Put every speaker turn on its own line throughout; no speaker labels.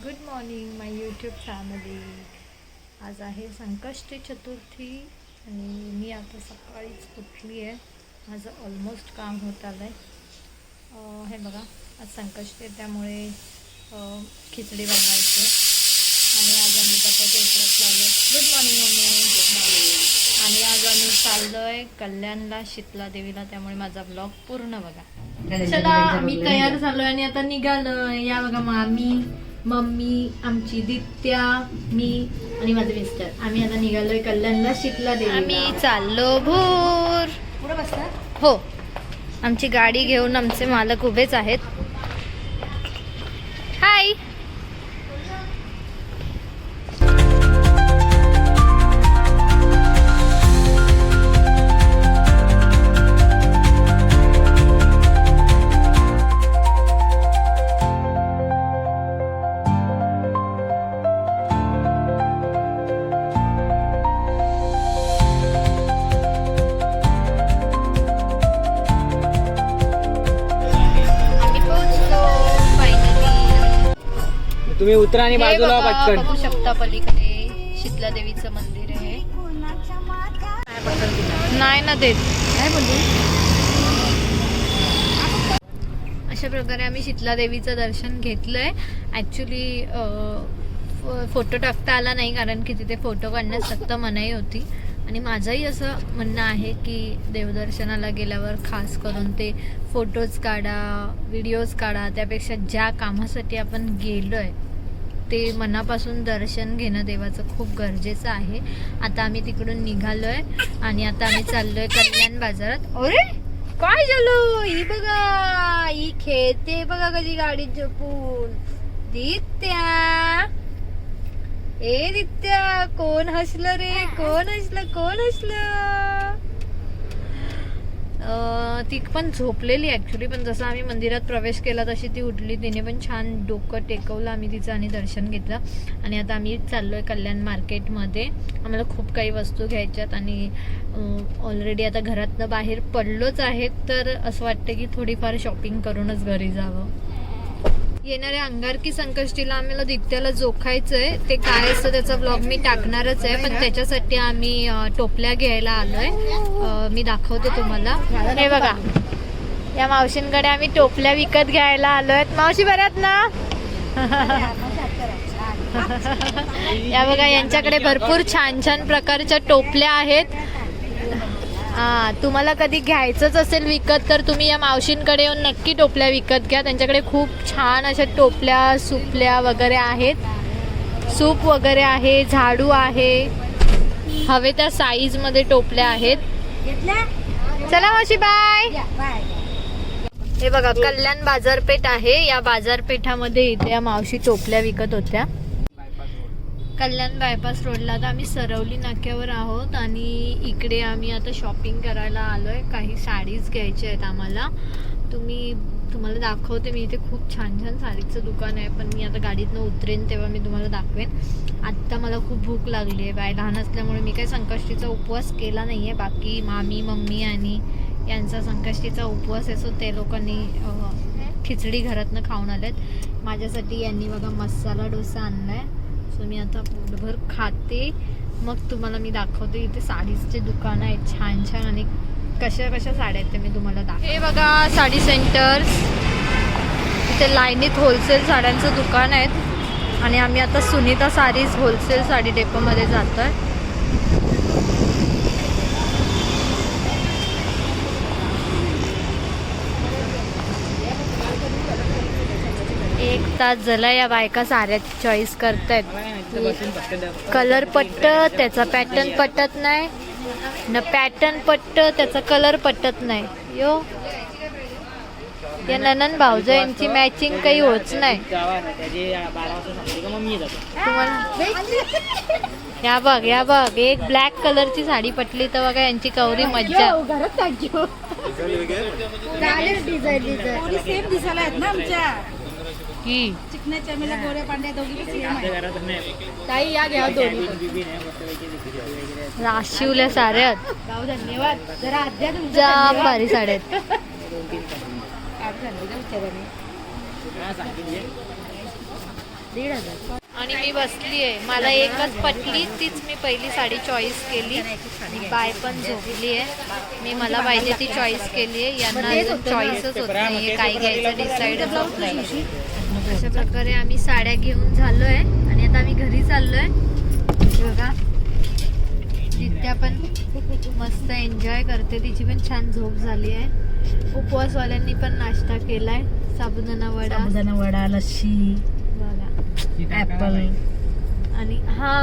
Good morning माय YouTube family. आज आहे संकष्टी चतुर्थी आणि मी आता सकाळीच उठली आहे. माझं ऑलमोस्ट काम होत आलं आहे. हे बघा, आज संकष्टी आहे त्यामुळे खिचडी बनवायची आणि आज आम्ही बटाटे उकडत लावले. Good morning mummy. Good morning. आणि आज आम्ही चाललो आहे कल्याणला शीतला देवीला, त्यामुळे माझा ब्लॉग पूर्ण बघा. चला, आम्ही तयार झालो आणि आता निघालो. या बघा, मामी, मम्मी, आमची दित्या, मी आणि माझे मिस्टर. आम्ही आता निघालोय कल्याणला शीतला देवी. आम्ही चाललो भोर. पुढे बसतात हो. आमची गाडी घेऊन आमचे मालक उभेच आहेत. हाय.
तुम्ही उतरा आणि बाजूला पटकन.
बघू शकता पलीकडे शीतला देवीचं मंदिर आहे. नाही ना देत. काय बोलतो. अशा प्रकारे आम्ही शीतला देवीचं दर्शन घेतलंय. ऍक्च्युली फोटो टाकता आला नाही, कारण की तिथे फोटो काढण्यास सक्त मनाई होती. आणि माझंही असं म्हणणं आहे की देवदर्शनाला गेल्यावर खास करून ते फोटोज काढा, व्हिडिओज काढा, त्यापेक्षा ज्या कामासाठी आपण गेलोय ते मनापासून दर्शन घेणं देवाचं खूप गरजेचं आहे. आता आम्ही तिकडून निघालोय आणि आता आम्ही चाललोय कल्याण बाजारात. अरे काय झालं, ही बघा, ही खेळते बघा कशी गाडीत झोपून. दित्या, ए दित्या, कोण हसलं रे, कोण हसलं. ती पण झोपलेली ऍक्च्युली, पण जसं आम्ही मंदिरात प्रवेश केला तशी ती उठली. तिने पण छान डोकं टेकवलं आम्ही तिचं आणि दर्शन घेतलं. आणि आता आम्ही चाललोय कल्याण मार्केटमध्ये. आम्हाला खूप काही वस्तू घ्यायच्यात आणि ऑलरेडी आता घरातनं बाहेर पडलोच आहेत, तर असं वाटतं की थोडीफार शॉपिंग करूनच घरी जावं. येणाऱ्या अंगारकी संकष्टीला आम्हाला दित्याला जोखायचंय. ते काय असतं त्याचा ब्लॉग मी टाकणारच आहे, पण त्याच्यासाठी आम्ही टोपल्या घ्यायला आलोय. मी दाखवते तुम्हाला. हे बघा, या मावशींकडे आम्ही टोपल्या विकत घ्यायला आलोय. मावशी बऱ्यात ना. या बघा, यांच्याकडे भरपूर छान छान प्रकारच्या टोपल्या आहेत. तुम्हाला कधी घ्यायचंच असेल विकत तर तुम्ही या मावशींकडे येऊन नक्की टोपल्या विकत घ्या. त्यांच्याकडे खूप छान अशा टोपल्या, सुपल्या वगैरे आहेत. सूप वगैरे आहे, झाडू आहे, हवे त्या साईज मध्ये टोपल्या आहेत. चला मावशी, बाय. हे बघा, कल्याण बाजारपेठ आहे. या बाजारपेठामध्ये इथे या मावशी टोपल्या विकत होत्या. कल्याण बायपास रोडला. आता आम्ही सरवली नाक्यावर आहोत आणि इकडे आम्ही आता शॉपिंग करायला आलोय. काही साडीज घ्यायच्या आहेत आम्हाला. तुम्हाला दाखवते मी. इथे खूप छान छान साडीचं दुकान आहे, पण मी आता गाडीतनं उतरेन तेव्हा मी तुम्हाला दाखवेन. आत्ता मला खूप भूक लागली आहे. बाय लहान असल्यामुळे मी काही संकष्टीचा उपवास केला नाही आहे. बाकी मामी, मम्मी आणि यांचा संकष्टीचा उपवास आहे, सो ते लोकांनी खिचडी घरातनं खाऊन आलेत. माझ्यासाठी यांनी बघा मसाला डोसा आणलाय. सो मी आता पोटभर खाते, मग तुम्हाला मी दाखवते. इथे साडीचे दुकान आहेत छान छान आणि कशा कशा साड्या आहेत ते मी तुम्हाला दाखवते. हे बघा, साडी सेंटर्स. इथे लाईनीत होलसेल साड्यांचं दुकान आहेत आणि आम्ही आता सुनीता साडीज होलसेल साडी डेपोमध्ये जातोय. 1 तास झाला या बायका साड्या चॉईस करतायत. कलर पट्ट, त्याचा पॅटर्न पटत नाही न, पॅटर्न पट्ट, त्याचा कलर पटत नाही. यो या ननन भाऊजा यांची मॅचिंग काही होत नाही. तुम्हाला या बघ, एक ब्लॅक कलरची साडी पटली तर बघा यांची कवरी मज्जा. राशिवल्या साऱ्यात. धन्यवाद. जरा भारी साड्या आहेत.
1,500.
आणि मी बसली आहे, मला एकच पटली, तीच मी पहिली साडी चॉईस केली. बाय पण झोपली आहे, मी मला पाहिजे ती चॉईस केली आहे. यांना अजून चॉईसच होत नाही, काय घ्यायचं डिसाईडच होत नाही. अशा प्रकारे आम्ही साड्या घेऊन झालो आहे आणि आता आम्ही घरी चाललो आहे. बघा नित्या पण मस्त एन्जॉय करते, तिची पण छान झोप झाली आहे. उपवासवाल्यांनी पण नाश्ता केलाय, साबुदाणा वडा,
लस्सी,
बघा
ऍपल.
आणि हा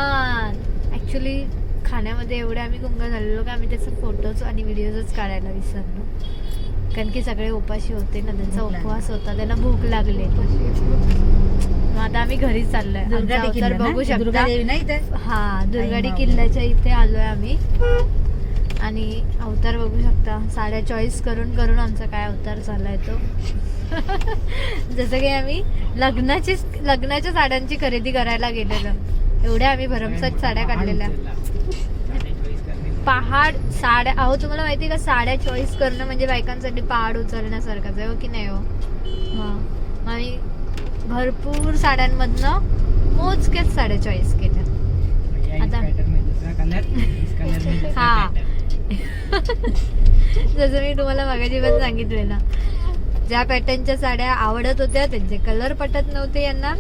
ॲक्च्युली खाण्यामध्ये एवढे आम्ही गुंग झालेलो की आम्ही त्याचे फोटोज आणि व्हिडिओजच काढायला विसरलो, कारण की सगळे उपाशी होते ना, त्यांचा उपवास होता, त्यांना भूक लागली. मग आता आम्ही घरी चाललोय. तर बघू शकता, हा दुर्गाडी किल्ल्याच्या इथे आलोय आम्ही आणि अवतार बघू शकता. साड्या चॉईस करून करून आमचा काय अवतार झालाय तो. जसं की आम्ही लग्नाच्या साड्यांची खरेदी करायला गेलेलो, एवढ्या आम्ही भरमसाठ साड्या काढलेल्या. पहाड साड्या, अहो तुम्हाला माहिती का, साड्या चॉईस करणं म्हणजे बायकांसाठी पहाड उचलण्यासारखंच आहे, हो की नाही हो. हां, आम्ही भरपूर साड्यांमधनं मोजक्याच साड्या चॉईस केल्या. आता हा जसं मी तुम्हाला मागाशी पण सांगितले ना, ज्या पॅटर्नच्या साड्या आवडत होत्या त्यांचे कलर पटत नव्हते यांना,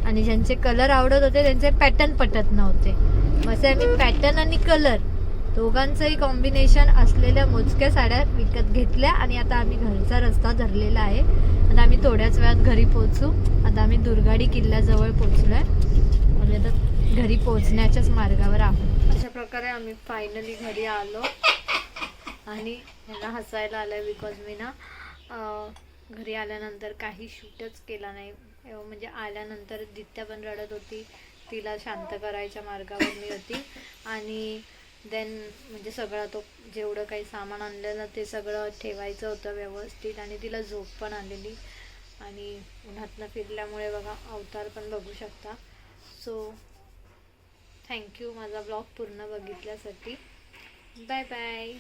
आणि ज्यांचे कलर आवडत होते त्यांचे पॅटर्न पटत नव्हते. मग आम्ही पॅटर्न आणि कलर दोघांचंही कॉम्बिनेशन असलेल्या मोजक्या साड्या विकत घेतल्या आणि आता आम्ही घरचा रस्ता धरलेला आहे आणि आम्ही थोड्याच वेळात घरी पोहोचू. आता आम्ही दुर्गाडी किल्ल्याजवळ पोहोचलोय, म्हणजे आता घरी पोहोचण्याच्याच मार्गावर आहोत. अशा प्रकारे आम्ही फायनली घरी आलो आणि ह्याला हसायला आलंय बिकॉज मी ना घरी आल्यानंतर काही शूटच केला नाही. म्हणजे आल्यानंतर दित्या पण रडत होती, तिला शांत करायच्या मार्गावर मी होती आणि देन म्हणजे सगळं तो जेवढं काही सामान आणलेलं ते सगळं ठेवायचं होतं व्यवस्थित, आणि तिला झोप पण आलेली आणि उन्हातनं फिरल्यामुळे बघा अवतार पण बघू शकता. सो थँक्यू माझा ब्लॉग पूर्ण बघितल्यासाठी. Bye bye.